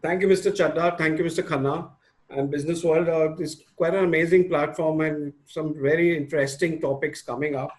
Thank you, Mr. Chadda. Thank you, Mr. Khanna. And Business World is quite an amazing platform and some very interesting topics coming up.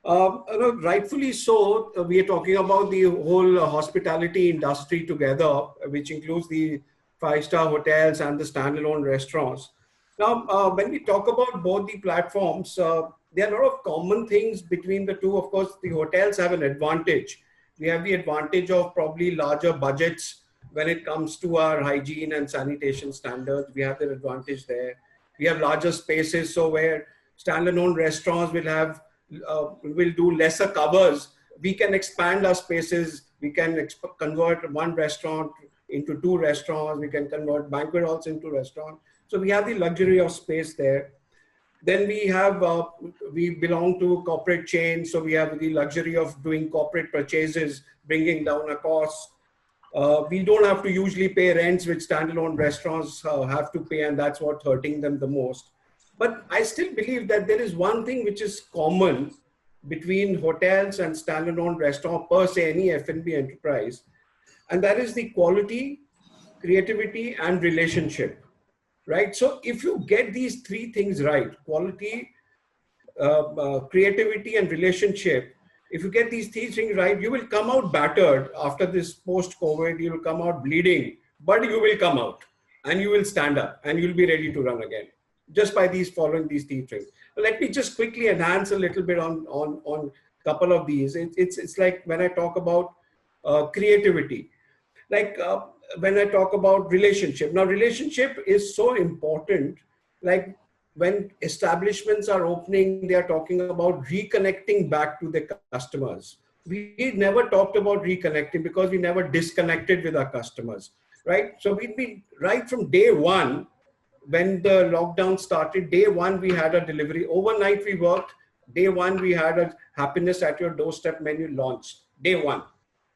Rightfully so, we are talking about the whole hospitality industry together, which includes the five-star hotels and the standalone restaurants. Now, when we talk about both the platforms, there are a lot of common things between the two. Of course, the hotels have an advantage. We have the advantage of probably larger budgets when it comes to our hygiene and sanitation standards. We have the advantage there. We have larger spaces, so where standalone restaurants will do lesser covers. We can expand our spaces. We can convert one restaurant into two restaurants. We can convert banquet halls into restaurants. So we have the luxury of space there. Then we belong to corporate chains. So we have the luxury of doing corporate purchases, bringing down our costs. We don't have to usually pay rents, which standalone restaurants have to pay, and that's what's hurting them the most. But I still believe that there is one thing which is common between hotels and standalone restaurant per se, any F&B enterprise, and that is the quality, creativity, and relationship, right? So if you get these three things right, quality, creativity, and relationship, if you get these three things right, you will come out battered after this post-COVID. You will come out bleeding, but you will come out and you will stand up and you'll be ready to run again just by following these three things. But let me just quickly enhance a little bit on a couple of these. It's like when I talk about creativity, like when I talk about relationship. Now, relationship is so important. Like when establishments are opening, they are talking about reconnecting back to the customers. We never talked about reconnecting because we never disconnected with our customers, right? So we've been right from day one. When the lockdown started, day one, we had a delivery. Overnight, we worked. Day one, we had a happiness at your doorstep menu launched. Day one,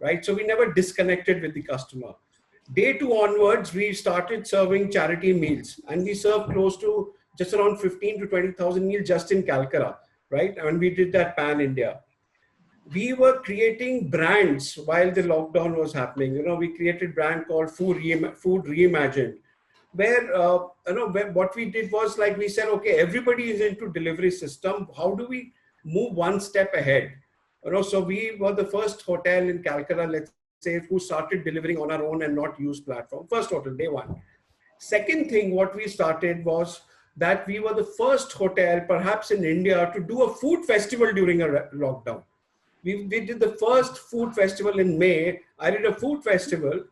right? So we never disconnected with the customer. Day two onwards, we started serving charity meals, and we served close to just around 15 to 20,000 meals just in Calcutta, right? And we did that pan India. We were creating brands while the lockdown was happening. You know, we created a brand called Food Reimagined, where what we did was, like, we said, okay, everybody is into delivery system. How do we move one step ahead? So we were the first hotel in Calcutta, let's say, who started delivering on our own and not use platform. First hotel, day one. Second thing, what we started was that we were the first hotel, perhaps in India, to do a food festival during a lockdown. We did the first food festival in May. I did a food festival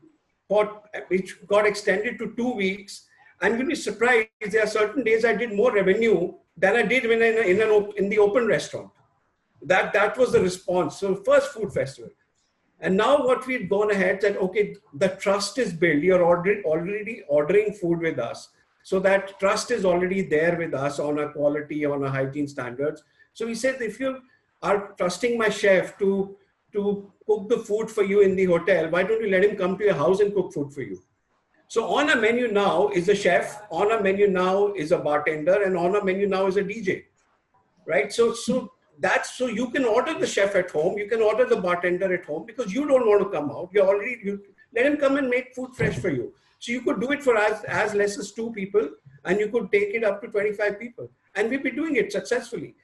which got extended to 2 weeks. And you'll be surprised, there are certain days I did more revenue than I did when in the open restaurant. That was the response. So first food festival. And now what we've gone ahead said, okay, the trust is built. You're already ordering food with us. So that trust is already there with us on our quality, on our hygiene standards. So we said, if you are trusting my chef to cook the food for you in the hotel, why don't you let him come to your house and cook food for you? So on a menu now is a chef, on a menu now is a bartender, and on a menu now is a DJ, right? So you can order the chef at home, you can order the bartender at home because you don't want to come out. You let him come and make food fresh for you. So you could do it for as less as 2 people, and you could take it up to 25 people. And we've been doing it successfully.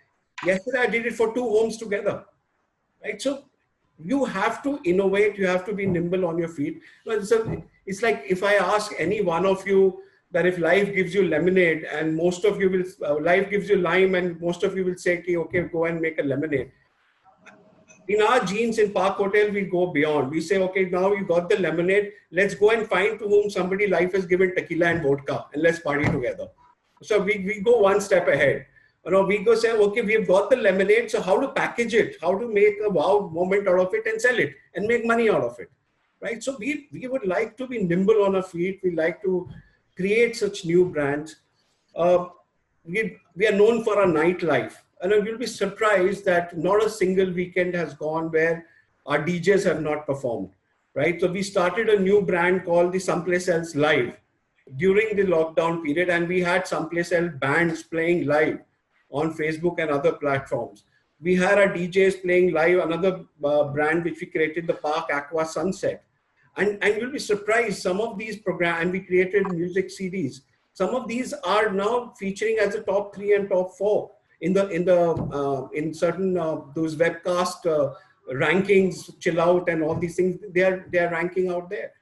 Yesterday, I did it for 2 homes together, right? So you have to innovate. You have to be nimble on your feet. It's like if I ask any one of you that if life gives you lemonade and most of you will, life gives you lime and most of you will say, okay, go and make a lemonade. In our genes in Park Hotel, we go beyond. We say, okay, now you got the lemonade. Let's go and find to whom somebody life has given tequila and vodka, and let's party together. So we go one step ahead. We go say, okay, we've got the lemonade. So how to package it? How to make a wow moment out of it and sell it and make money out of it, right? So we would like to be nimble on our feet. We like to create such new brands. We are known for our nightlife. And you'll be surprised that not a single weekend has gone where our DJs have not performed, right? So we started a new brand called the Someplace Else Live during the lockdown period, and we had Someplace Else bands playing live on Facebook and other platforms. We had our DJs playing live, another brand which we created, the Park Aqua Sunset. And you'll be surprised, some of these programs, and we created music CDs. Some of these are now featuring as a top 3 and top 4 in certain those webcast rankings, Chill Out and all these things. They are ranking out there.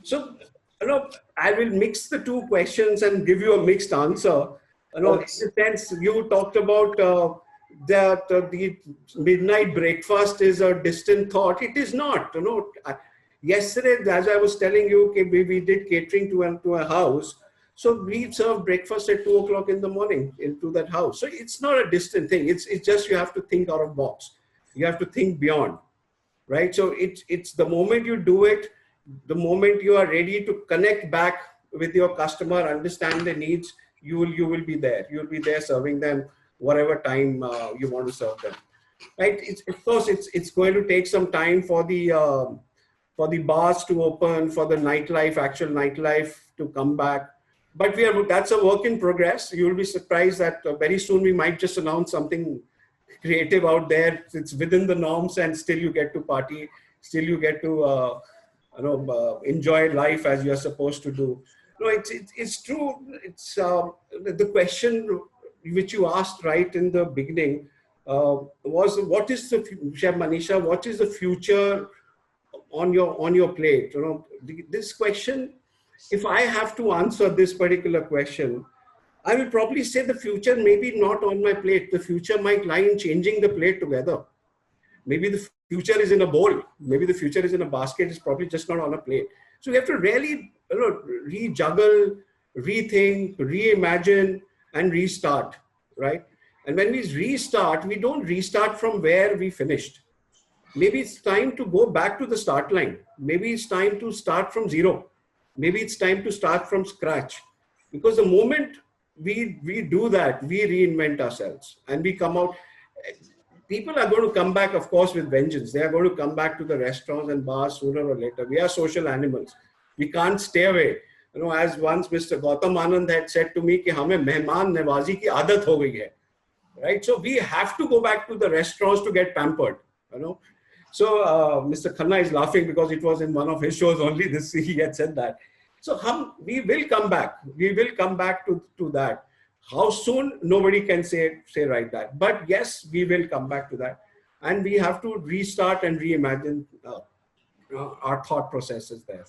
So, I will mix the two questions and give you a mixed answer. In a sense, you talked about that the midnight breakfast is a distant thought. It is not. Yesterday, as I was telling you, we did catering to a house. So we serve breakfast at 2 o'clock in the morning into that house. So it's not a distant thing. It's just you have to think out of box. You have to think beyond, right? So it's the moment you do it, the moment you are ready to connect back with your customer, understand their needs, you will be there. You'll be there serving them whatever time you want to serve them, right? Of course, it's going to take some time for the bars to open, for the nightlife, actual nightlife to come back. But that's a work in progress. You'll be surprised that very soon we might just announce something creative out there. It's within the norms, and still you get to party, still you get to enjoy life as you're supposed to do. No, it's true. It's the question which you asked right in the beginning was, what is the Chef Manisha? What is the future on your plate? This question. If I have to answer this particular question, I will probably say the future may be not on my plate. The future might lie in changing the plate together. Maybe the future is in a bowl. Maybe the future is in a basket. It's probably just not on a plate. So we have to really rejuggle, rethink, reimagine, and restart, right? And when we restart, we don't restart from where we finished. Maybe it's time to go back to the start line. Maybe it's time to start from zero. Maybe it's time to start from scratch, because the moment we do that, we reinvent ourselves and we come out. People are going to come back, of course, with vengeance. They are going to come back to the restaurants and bars sooner or later. We are social animals. We can't stay away. As once Mr. Gautam Anand had said to me, कि हमें मेहमान नवाजी की आदत हो गई है, right? So we have to go back to the restaurants to get pampered. So Mr. Khanna is laughing because it was in one of his shows only. He had said that. So we will come back. We will come back to that. How soon? Nobody can say right that. But yes, we will come back to that. And we have to restart and reimagine our thought processes there.